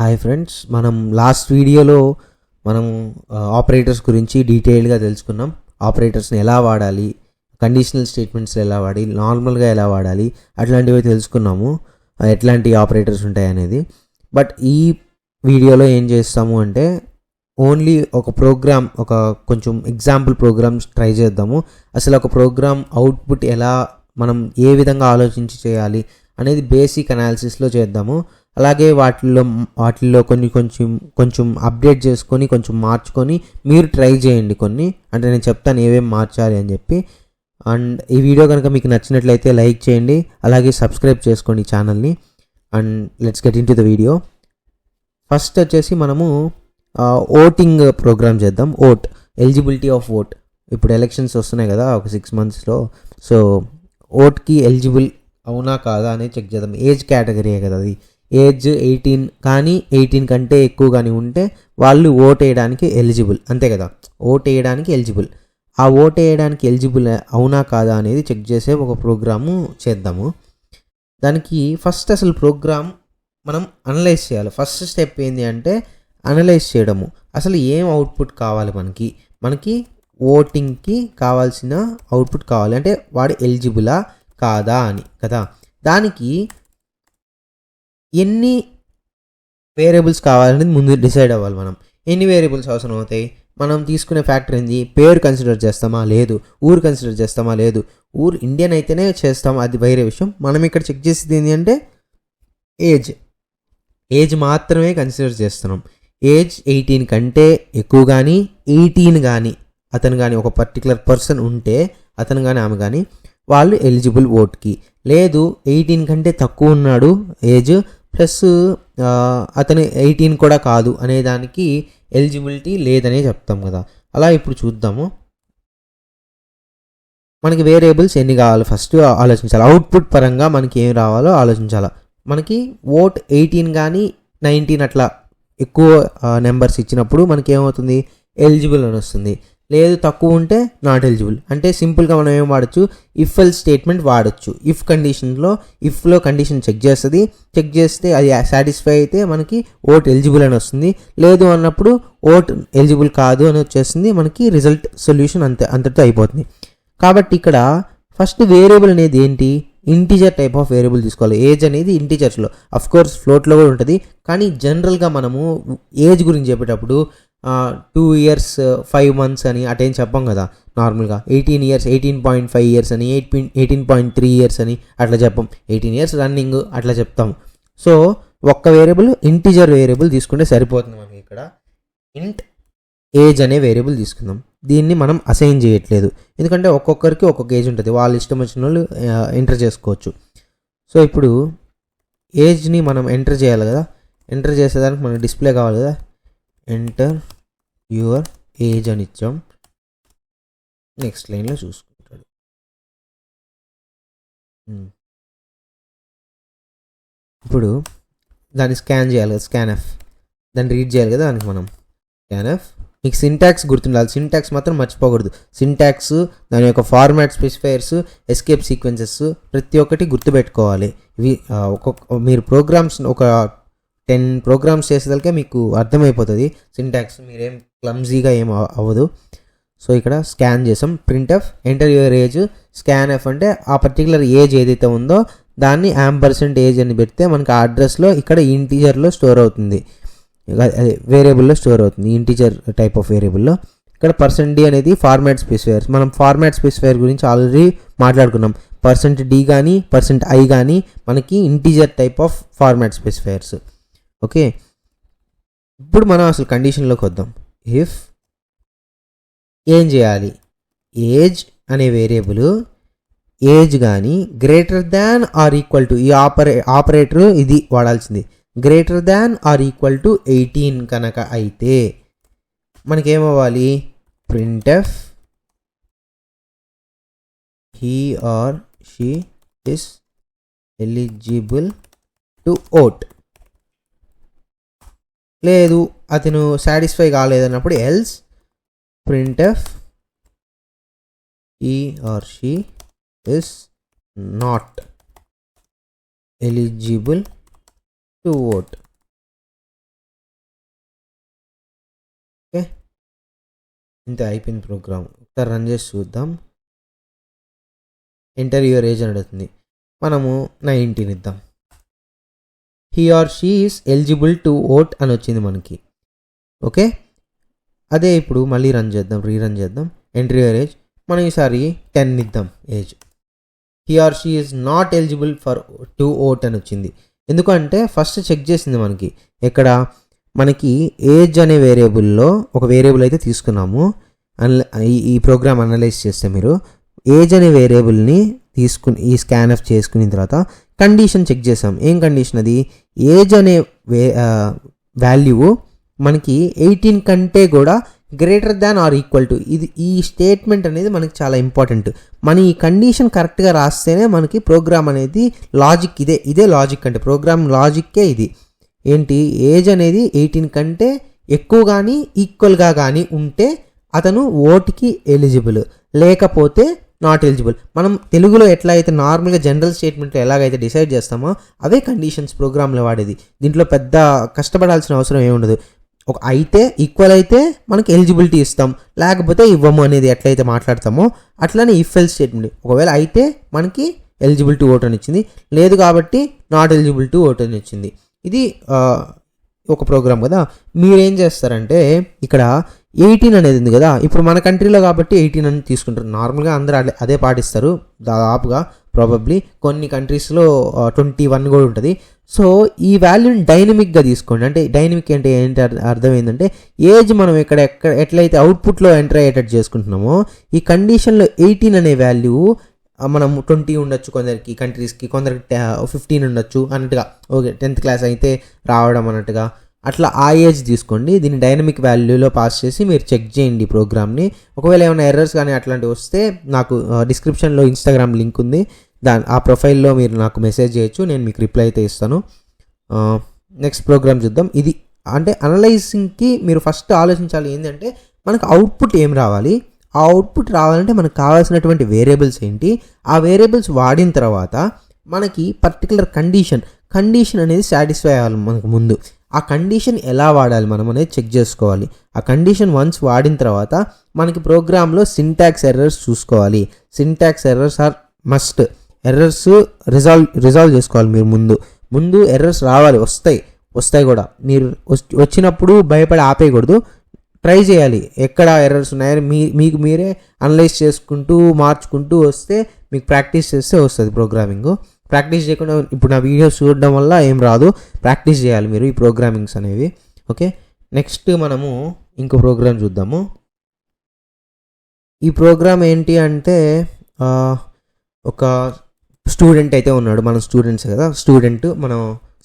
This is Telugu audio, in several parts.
హాయ్ ఫ్రెండ్స్, మనం లాస్ట్ వీడియోలో మనం ఆపరేటర్స్ గురించి డీటెయిల్గా తెలుసుకున్నాం. ఆపరేటర్స్ని ఎలా వాడాలి, కండిషనల్ స్టేట్మెంట్స్ ఎలా వాడాలి, నార్మల్గా ఎలా వాడాలి, అట్లాంటివి తెలుసుకున్నాము. ఎట్లాంటి ఆపరేటర్స్ ఉంటాయి అనేది. బట్ ఈ వీడియోలో ఏం చేస్తాము అంటే ఓన్లీ ఒక ప్రోగ్రామ్, ఒక కొంచెం ఎగ్జాంపుల్ ప్రోగ్రామ్స్ ట్రై చేద్దాము. అసలు ఒక ప్రోగ్రామ్ అవుట్పుట్ ఎలా మనం ఏ విధంగా ఆలోచించి చేయాలి అనేది బేసిక్ అనాలిసిస్లో చేద్దాము. అలాగే వాటిల్లో కొంచెం అప్డేట్ చేసుకొని కొంచెం మార్చుకొని మీరు ట్రై చేయండి. కొన్ని అంటే నేను చెప్తాను ఏమేమి మార్చాలి అని చెప్పి. అండ్ ఈ వీడియో కనుక మీకు నచ్చినట్లయితే లైక్ చేయండి, అలాగే సబ్స్క్రైబ్ చేసుకోండి ఛానల్ని. And let's get in to the video. First వచ్చేసి మనము ఓటింగ్ ప్రోగ్రామ్ చేద్దాం. Eligibility of vote. ఇప్పుడు ఎలక్షన్స్ వస్తున్నాయి కదా ఒక 6 monthsలో. సో ఓట్కి ఎలిజిబుల్ అవునా కాదా అనేది చెక్ చేద్దాం. ఏజ్ కేటగిరీ కదా అది. ఏజ్ 18 కానీ 18 కంటే ఎక్కువ కానీ ఉంటే వాళ్ళు ఓట్ వేయడానికి ఎలిజిబుల్, అంతే కదా. ఓట్ వేయడానికి ఎలిజిబుల్. ఆ ఓట్ వేయడానికి ఎలిజిబుల్ అవునా కాదా అనేది చెక్ చేసే ఒక ప్రోగ్రాము చేద్దాము. దానికి ఫస్ట్ అసలు ప్రోగ్రామ్ మనం అనలైజ్ చేయాలి. ఫస్ట్ స్టెప్ ఏంటి అంటే అనలైజ్ చేయడము. అసలు ఏం అవుట్పుట్ కావాలి మనకి ఓటింగ్కి కావాల్సిన అవుట్పుట్ కావాలి అంటే వాడు ఎలిజిబులా కాదా అని కదా. దానికి ఎన్ని వేరియబుల్స్ కావాలనేది ముందు డిసైడ్ అవ్వాలి. మనం ఎన్ని వేరియబుల్స్ అవసరం అవుతాయి, మనం తీసుకునే ఫ్యాక్టర్ ఏంది, పేరు కన్సిడర్ చేస్తామా లేదు, ఊరు కన్సిడర్ చేస్తామా లేదు. ఊరు ఇండియన్ అయితేనే చేస్తాం, అది వేరే విషయం. మనం ఇక్కడ చెక్ చేసేది ఏంటి అంటే ఏజ్ మాత్రమే కన్సిడర్ చేస్తున్నాం. ఏజ్ 18 కంటే ఎక్కువ కానీ 18 కానీ అతను కానీ ఒక పర్టికులర్ పర్సన్ ఉంటే అతను కానీ ఆమె కానీ వాళ్ళు ఎలిజిబుల్ ఓట్కి. లేదు 18 కంటే తక్కువ ఉన్నాడు ఏజ్ ప్లస్ అతను 18 కూడా కాదు అనేదానికి ఎలిజిబిలిటీ లేదనే చెప్తాం కదా. అలా ఇప్పుడు చూద్దాము. మనకి వేరియబుల్స్ ఎన్ని కావాలి ఫస్ట్ ఆలోచించాలి. అవుట్పుట్ పరంగా మనకి ఏం రావాలో ఆలోచించాలి. మనకి ఓట్ 18 కానీ 19 అట్లా ఎక్కువ నెంబర్స్ ఇచ్చినప్పుడు మనకి ఏమవుతుంది, ఎలిజిబుల్ అని వస్తుంది. లేదు తక్కువ ఉంటే నాట్ ఎలిజిబుల్. అంటే సింపుల్గా మనం ఏం వాడచ్చు, ఇఫ్ ఎల్స్ స్టేట్మెంట్ వాడచ్చు. ఇఫ్ కండిషన్లో ఇఫ్లో కండిషన్ చెక్ చేస్తుంది. చెక్ చేస్తే అది సాటిస్ఫై అయితే మనకి ఓట్ ఎలిజిబుల్ అని వస్తుంది. లేదు అన్నప్పుడు ఓట్ ఎలిజిబుల్ కాదు అని వచ్చేస్తుంది. మనకి రిజల్ట్ సొల్యూషన్ అంతటితో అయిపోతుంది. కాబట్టి ఇక్కడ ఫస్ట్ వేరియబుల్ అనేది ఏంటి, ఇంటీజర్ టైప్ ఆఫ్ వేరియబుల్ తీసుకోవాలి. ఏజ్ అనేది ఇంటీజర్స్లో, అఫ్ కోర్స్ ఫ్లోట్లో కూడా ఉంటుంది. కానీ జనరల్గా మనము ఏజ్ గురించి చెప్పేటప్పుడు 2 years 5 months అని అటేం చెప్పం కదా. నార్మల్గా 18 years 18.5 years అని 18.3 years అని అట్లా చెప్పం. 18 years రన్నింగ్ అట్లా చెప్తాము. సో ఒక్క వేరియబుల్ ఇంటీజర్ వేరియబుల్ తీసుకుంటే సరిపోతుంది. మనకి ఇక్కడ ఇంట్ ఏజ్ అనే వేరియబుల్ తీసుకుందాం. దీన్ని మనం అసైన్ చేయట్లేదు, ఎందుకంటే ఒక్కొక్కరికి ఒక్కొక్క ఏజ్ ఉంటుంది. వాళ్ళ ఇష్టం వచ్చిన వాళ్ళు ఎంటర్ చేసుకోవచ్చు. సో ఇప్పుడు ఏజ్ని మనం ఎంటర్ చేయాలి కదా. ఎంటర్ చేసేదానికి మనకు డిస్ప్లే కావాలి కదా. ఎంటర్ యువర్ ఏజ్ అని ఇచ్చాం. నెక్స్ట్ లైన్లో చూసుకుంటాడు. ఇప్పుడు దాన్ని స్కాన్ చేయాలి కదా, స్కాన్ ఎఫ్. దాన్ని రీడ్ చేయాలి కదా, దానికి మనం స్కాన్ ఎఫ్. మీకు సింటాక్స్ గుర్తుండాలి. సింటాక్స్ మాత్రం మర్చిపోకూడదు. సింటాక్స్, దాని యొక్క ఫార్మాట్ స్పెసిఫైయర్స్, ఎస్కేప్ సీక్వెన్సెస్ ప్రతి ఒక్కటి గుర్తుపెట్టుకోవాలి. ఇవి మీరు ప్రోగ్రామ్స్ ఒక 10 ప్రోగ్రామ్స్ చేసేదానికే మీకు అర్థమైపోతుంది సింటాక్స్. మీరేం క్లమ్జీగా ఏం అవ్వదు. సో ఇక్కడ స్కాన్ చేసాం. Print F enter your age. Scan F అంటే ఆ పర్టికులర్ ఏజ్ ఏదైతే ఉందో దాన్ని %ఏజ్ అని పెడితే మనకి ఆ అడ్రస్లో ఇక్కడ ఇంటీజర్లో స్టోర్ అవుతుంది, వేరియబుల్లో స్టోర్ అవుతుంది. ఇంటీజర్ టైప్ ఆఫ్ వేరియబుల్లో. ఇక్కడ %d అనేది ఫార్మాట్ స్పెసిఫైయర్స్. మనం ఫార్మాట్ స్పెసిఫైయర్ గురించి ఆల్రెడీ మాట్లాడుకున్నాం. %d కానీ %i కానీ మనకి integer type of format specifiers. Okay, ఇప్పుడు మనం అసలు కండిషన్లోకి వద్దాం. ఇఫ్ ఏం చేయాలి, ఏజ్ అనే వేరియబుల్ ఏజ్ కానీ greater than or equal to, ఈ ఆపరేటర్ ఇది వాడాల్సింది, greater than or equal to 18 కనుక అయితే మనకేమవ్వాలి, printf he or she is eligible to vote. లేదు అతను సాటిస్ఫై కాలేదన్నప్పుడు else printf he or she is not eligible to vote. Okay, ఇంతే అయిపోయింది ప్రోగ్రామ్. ఒకసారి రన్ చేసి చూద్దాం. ఎంటర్ యువర్ ఏజ్ అని అడుగుతుంది. మనము 19 ఇద్దాం. He or she is eligible to vote అని వచ్చింది మనకి. ఓకే, అదే ఇప్పుడు మళ్ళీ రన్ చేద్దాం, రీరన్ చేద్దాం. ఎంటర్ యువర్ ఏజ్, మనం ఈసారి 10 ఇద్దాం age. He or she is not eligible for to vote అని వచ్చింది. ఎందుకంటే ఫస్ట్ చెక్ చేసింది మనకి ఇక్కడ మనకి ఏజ్ అనే వేరియబుల్లో ఒక వేరియబుల్ అయితే తీసుకున్నాము. ఈ ప్రోగ్రామ్ అనలైజ్ చేస్తే మీరు ఏజ్ అనే వేరియబుల్ని తీసుకుని ఈ స్కాన్ఎఫ్ చేసుకున్న తర్వాత కండిషన్ చెక్ చేసాం. ఏం కండిషన్ అది? ఏజ్ అనే వాల్యూ మనకి 18 కంటే కూడా greater than or equal to, ఇది ఈ స్టేట్మెంట్ అనేది మనకి చాలా ఇంపార్టెంట్. మన ఈ కండిషన్ కరెక్ట్గా రాస్తేనే మనకి ప్రోగ్రామ్ అనేది లాజిక్, ఇదే లాజిక్ అంటే ప్రోగ్రామ్ లాజిక్కే ఇది. ఏంటి? ఏజ్ అనేది 18 కంటే ఎక్కువ కానీ ఈక్వల్గా కానీ ఉంటే అతను ఓటుకి ఎలిజిబుల్, లేకపోతే నాట్ ఎలిజిబుల్. మనం తెలుగులో ఎట్లా అయితే నార్మల్గా జనరల్ స్టేట్మెంట్లో ఎలాగైతే డిసైడ్ చేస్తామో అవే కండిషన్స్ ప్రోగ్రాంలో వాడేది. దీంట్లో పెద్ద కష్టపడాల్సిన అవసరం ఏముండదు. ఒక అయితే ఈక్వల్ అయితే మనకి ఎలిజిబిలిటీ ఇస్తాం, లేకపోతే ఇవ్వము అనేది ఎట్లయితే మాట్లాడతామో అట్లానే ఇఫ్ ఎల్స్ స్టేట్మెంట్. ఒకవేళ అయితే మనకి ఎలిజిబుల్ టు ఓట్ అని ఇచ్చింది, లేదు కాబట్టి నాట్ ఎలిజిబుల్ టు ఓట్ అని ఇచ్చింది. ఇది ఒక ప్రోగ్రామ్ కదా. మీరేం చేస్తారంటే ఇక్కడ 18 అనేది ఉంది కదా, ఇప్పుడు మన కంట్రీలో కాబట్టి 18 అని తీసుకుంటారు. నార్మల్గా అందరూ అదే పాటిస్తారు దాదాపుగా. ప్రాబబ్లీ కొన్ని కంట్రీస్లో 21 కూడా ఉంటుంది. సో ఈ వాల్యూని డైనమిక్గా తీసుకోండి. అంటే డైనమిక్ అంటే ఏంటి అర్థం ఏంటంటే ఏజ్ మనం ఎట్లయితే అవుట్పుట్లో ఎంటర్ అయ్యేటట్టు చేసుకుంటున్నామో ఈ కండిషన్లో 18 అనే వాల్యూ మనం 20 ఉండొచ్చు కొందరికి కంట్రీస్కి, కొందరికి 15 ఉండొచ్చు అన్నట్టుగా. ఓకే, 10th క్లాస్ అయితే రావడం అన్నట్టుగా అట్లా ఆ ఏజ్ తీసుకోండి. దీన్ని డైనమిక్ వాల్యూలో పాస్ చేసి మీరు చెక్ చేయండి ప్రోగ్రామ్ని. ఒకవేళ ఏమైనా ఎర్రర్స్ కానీ అట్లాంటివి వస్తే నాకు డిస్క్రిప్షన్లో ఇన్స్టాగ్రామ్ లింక్ ఉంది, ఆ ప్రొఫైల్లో మీరు నాకు మెసేజ్ చేయొచ్చు, నేను మీకు రిప్లై అయితే ఇస్తాను. నెక్స్ట్ ప్రోగ్రామ్ చూద్దాం. ఇది అంటే అనలైజింగ్కి మీరు ఫస్ట్ ఆలోచించాలి ఏంటంటే మనకు అవుట్పుట్ ఏం రావాలి. ఆ అవుట్పుట్ రావాలంటే మనకు కావాల్సినటువంటి వేరియబుల్స్ ఏంటి, ఆ వేరియబుల్స్ వాడిన తర్వాత మనకి పర్టికులర్ కండిషన్ అనేది సాటిస్ఫై అవ్వాలి మనకు ముందు. ఆ కండిషన్ ఎలా వాడాలి మనం అనేది చెక్ చేసుకోవాలి. ఆ కండిషన్ వన్స్ వాడిన తర్వాత మనకి ప్రోగ్రాంలో సింటాక్స్ ఎర్రర్స్ చూసుకోవాలి. Syntax errors are must. Errors resolve చేసుకోవాలి మీరు ముందు ఎర్రర్స్ రావాలి, వస్తాయి కూడా. మీరు వచ్చినప్పుడు భయపడి ఆపేయకూడదు, ట్రై చేయాలి ఎక్కడ ఎర్రర్స్ ఉన్నాయని మీకు మీరే అనలైజ్ చేసుకుంటూ మార్చుకుంటూ వస్తే మీకు ప్రాక్టీస్ చేస్తే వస్తుంది ప్రోగ్రామింగ్. ప్రాక్టీస్ చేయకుండా ఇప్పుడు నా వీడియోస్ చూడడం వల్ల ఏం రాదు, ప్రాక్టీస్ చేయాలి మీరు ఈ ప్రోగ్రామింగ్స్ అనేవి. ఓకే, నెక్స్ట్ మనము ఇంకో ప్రోగ్రామ్ చూద్దాము. ఈ ప్రోగ్రామ్ ఏంటి అంటే ఒక స్టూడెంట్ అయితే ఉన్నాడు, మన స్టూడెంట్స్ కదా, మనం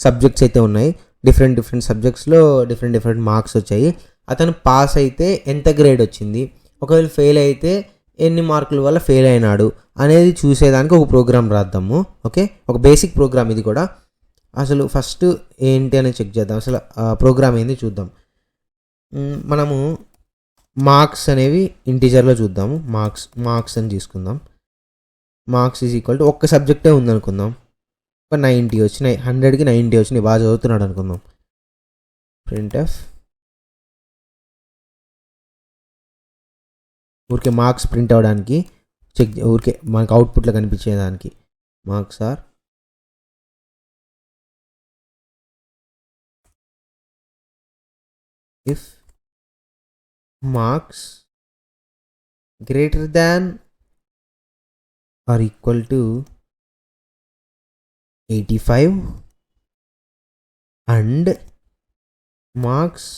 సబ్జెక్ట్స్ అయితే ఉన్నాయి, డిఫరెంట్ సబ్జెక్ట్స్లో డిఫరెంట్ మార్క్స్ వచ్చాయి. అతను పాస్ అయితే ఎంత గ్రేడ్ వచ్చింది, ఒకవేళ ఫెయిల్ అయితే ఎన్ని మార్కుల వల్ల ఫెయిల్ అయినాడు అనేది చూసేదానికి ఒక ప్రోగ్రామ్ రాద్దాము. ఓకే, ఒక బేసిక్ ప్రోగ్రామ్ ఇది కూడా. అసలు ఫస్ట్ ఏంటి అని చెక్ చేద్దాం, అసలు ప్రోగ్రామ్ ఏంది చూద్దాం. మనము మార్క్స్ అనేవి ఇంటీజర్లో చూద్దాము. మార్క్స్ అని తీసుకుందాం. మార్క్స్ ఈజ్ ఈక్వల్ టు ఒక్క సబ్జెక్టే ఉందనుకుందాం, ఒక 90 వచ్చినాయి, 100కి 90 వచ్చినాయి, బాగా చదువుతున్నాడు అనుకుందాం. ప్రింట్ఎఫ్ ఊరికే మార్క్స్ ప్రింట్ అవ్వడానికి ఊరికే మనకు అవుట్పుట్లో కనిపించేదానికి marks or if marks greater than or equal to 85 and marks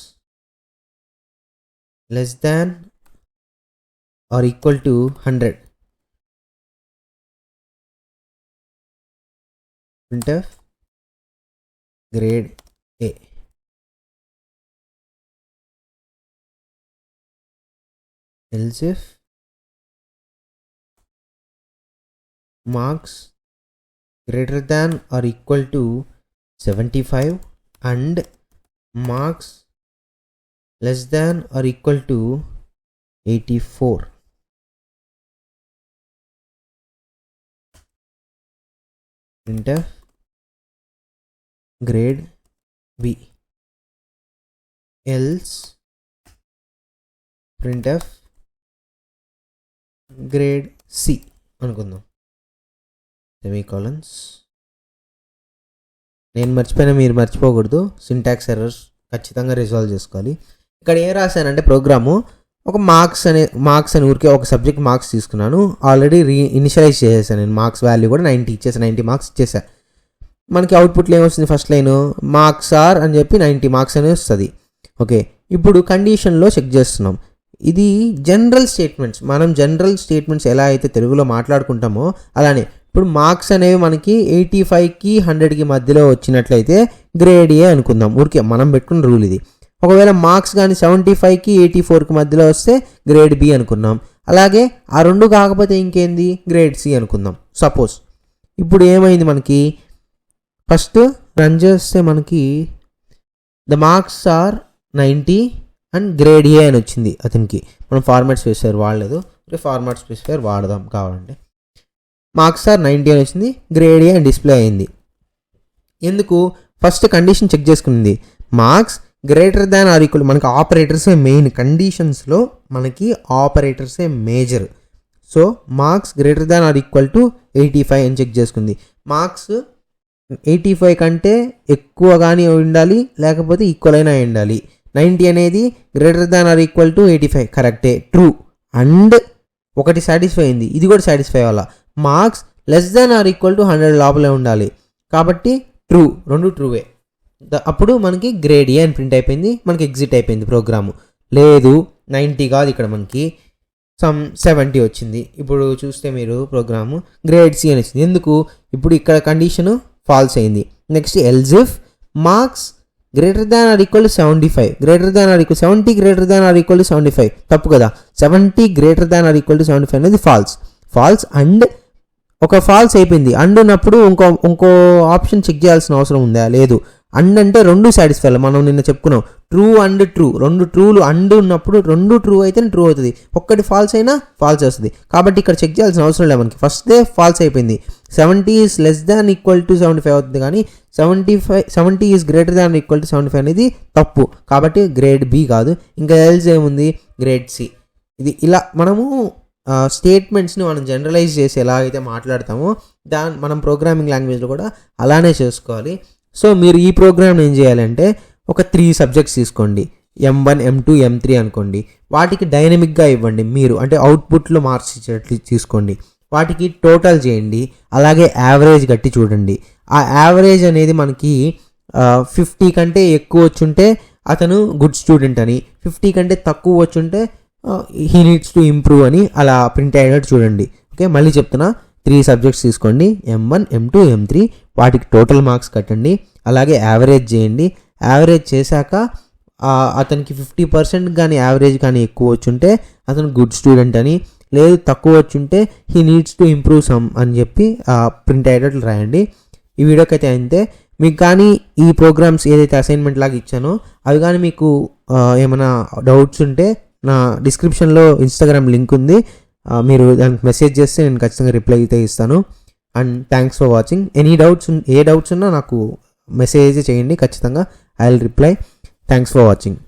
less than or equal to 100. Printf grade A. Else if marks greater than or equal to 75 and marks less than or equal to 84. Printf grade B. Else printf grade C అనుకుందాం, సెమీకోలన్స్. నేను మర్చిపోయినా మీరు మర్చిపోకూడదు, సింటాక్స్ ఎర్రర్స్ ఖచ్చితంగా రిజాల్వ్ చేసుకోవాలి. ఇక్కడ ఏం రాశానంటే ప్రోగ్రాము ఒక మార్క్స్ అని ఊరికే ఒక సబ్జెక్ట్ మార్క్స్ తీసుకున్నాను, ఆల్రెడీ ఇనిషియలైజ్ చేసేసాను నేను. మార్క్స్ వాల్యూ కూడా 90 ఇచ్చేసాను, 90 మార్క్స్ ఇచ్చేసా. మనకి అవుట్పుట్లో ఏమొస్తుంది, ఫస్ట్ లైన్ మార్క్స్ ఆర్ అని చెప్పి 90 మార్క్స్ అనేది వస్తుంది. ఓకే, ఇప్పుడు కండిషన్లో చెక్ చేస్తున్నాం. ఇది జనరల్ స్టేట్మెంట్స్, మనం జనరల్ స్టేట్మెంట్స్ ఎలా అయితే తెలుగులో మాట్లాడుకుంటామో అలానే. ఇప్పుడు మార్క్స్ అనేవి మనకి 85కి 100కి మధ్యలో వచ్చినట్లయితే గ్రేడ్ ఏ అనుకుందాం, ఊరికే మనం పెట్టుకున్న రూల్ ఇది. ఒకవేళ మార్క్స్ కానీ 75కి 84కి మధ్యలో వస్తే గ్రేడ్ బి అనుకున్నాం. అలాగే ఆ రెండు కాకపోతే ఇంకేంది, గ్రేడ్ సి అనుకుందాం సపోజ్. ఇప్పుడు ఏమైంది, మనకి ఫస్ట్ రన్ చేస్తే మనకి the marks are 90 and grade A అని వచ్చింది అతనికి. మనం ఫార్మాట్ స్పెసిఫైర్ వాడలేదు, ఫార్మాట్ స్పెసిఫైర్ వాడదాం కావాలంటే. మార్క్స్ ఆర్ 90 అని వచ్చింది, గ్రేడ్ ఏ అని డిస్ప్లే అయింది. ఎందుకు, ఫస్ట్ కండిషన్ చెక్ చేసుకుంది. Marks greater than or equal, మనకి ఆపరేటర్సే మెయిన్, కండిషన్స్లో మనకి ఆపరేటర్సే major. So marks greater than or equal to 85 అని చెక్ చేసుకుంది. మార్క్స్ 85 కంటే ఎక్కువ కానీ ఉండాలి, లేకపోతే ఈక్వల్ అయినా ఉండాలి. 90 అనేది greater than or equal to 85 కరెక్టే, ట్రూ. అండ్ ఒకటి సాటిస్ఫై అయింది, ఇది కూడా సాటిస్ఫై అవ్వాలా. Marks less than or equal to 100 లోపలే ఉండాలి, కాబట్టి ట్రూ, రెండు ట్రూవే. అప్పుడు మనకి గ్రేడ్ ఏ అని ప్రింట్ అయిపోయింది, మనకి ఎగ్జిట్ అయిపోయింది ప్రోగ్రాము. లేదు 90 కాదు, ఇక్కడ మనకి 70 వచ్చింది. ఇప్పుడు చూస్తే మీరు ప్రోగ్రాము గ్రేడ్ సి అని వచ్చింది. ఎందుకు, ఇప్పుడు ఇక్కడ కండిషను ఫాల్స్ అయింది. Next else if marks greater than or equal to 75, greater than or equal 70 greater than or equal to 75, తప్పు కదా. 70 greater than or equal to 75 అనేది ఫాల్స్. అండ్ ఒక ఫాల్స్ అయిపోయింది. అండ్ ఉన్నప్పుడు ఇంకో ఆప్షన్ చెక్ చేయాల్సిన అవసరం ఉందా, లేదు. అండ్ అంటే రెండు సాటిస్ఫై, మనం నిన్న చెప్పుకున్నాం ట్రూ అండ్ ట్రూ, రెండు ట్రూలు అండ్ ఉన్నప్పుడు రెండు ట్రూ అయితే ట్రూ అవుతుంది, ఒక్కటి ఫాల్స్ అయినా ఫాల్స్ వస్తుంది. కాబట్టి ఇక్కడ చెక్ చేయాల్సిన అవసరం లేదు, మనకి ఫస్ట్దే ఫాల్స్ అయిపోయింది. 70 is less than equal to 75 అవుతుంది, కానీ 70 is greater than equal to 75 అనేది తప్పు, కాబట్టి గ్రేడ్ బి కాదు. ఇంకా ఎల్స్ ఏముంది, గ్రేడ్ సి. ఇది ఇలా మనము స్టేట్మెంట్స్ని మనం జనరలైజ్ చేసి ఎలా అయితే మాట్లాడతామో మనం ప్రోగ్రామింగ్ లాంగ్వేజ్లో కూడా అలానే చేసుకోవాలి. సో మీరు ఈ ప్రోగ్రామ్ని ఏం చేయాలంటే ఒక 3 సబ్జెక్ట్స్ తీసుకోండి, M1 M2 M3 అనుకోండి. వాటికి డైనమిక్గా ఇవ్వండి మీరు, అంటే అవుట్పుట్లో మార్క్స్ ఇచ్చేట్లు తీసుకోండి. వాటికి టోటల్ చేయండి, అలాగే యావరేజ్ గట్టి చూడండి. ఆ యావరేజ్ అనేది మనకి 50 కంటే ఎక్కువ వచ్చుంటే అతను గుడ్ స్టూడెంట్ అని, 50 కంటే తక్కువ వచ్చుంటే హీ నీడ్స్ టు ఇంప్రూవ్ అని అలా ప్రింట్ అయ్యేటట్టు చూడండి. ఓకే, మళ్ళీ చెప్తున్నా, 3 సబ్జెక్ట్స్ తీసుకోండి, M1 M2 M3. వాటికి టోటల్ మార్క్స్ కట్టండి, అలాగే యావరేజ్ చేయండి. యావరేజ్ చేశాక అతనికి 50% కానీ యావరేజ్ కానీ ఎక్కువ వచ్చుంటే అతను గుడ్ స్టూడెంట్ అని, లేదు తక్కువ వచ్చుంటే he needs to improve some అని చెప్పి ప్రింట్ అయ్యేటట్లు రాయండి. ఈ వీడియోకి అయితే అంతే. మీకు కానీ ఈ ప్రోగ్రామ్స్ ఏదైతే అసైన్మెంట్ లాగా ఇచ్చానో అవి కానీ మీకు ఏమైనా డౌట్స్ ఉంటే నా డిస్క్రిప్షన్లో ఇన్స్టాగ్రామ్ లింక్ ఉంది, మీరు దానికి మెసేజ్ చేస్తే నేను ఖచ్చితంగా రిప్లై అయితే ఇస్తాను. And thanks for watching. A doubts ఉన్నా నాకు మెసేజ్ చేయండి, ఖచ్చితంగా I will reply. Thanks for watching.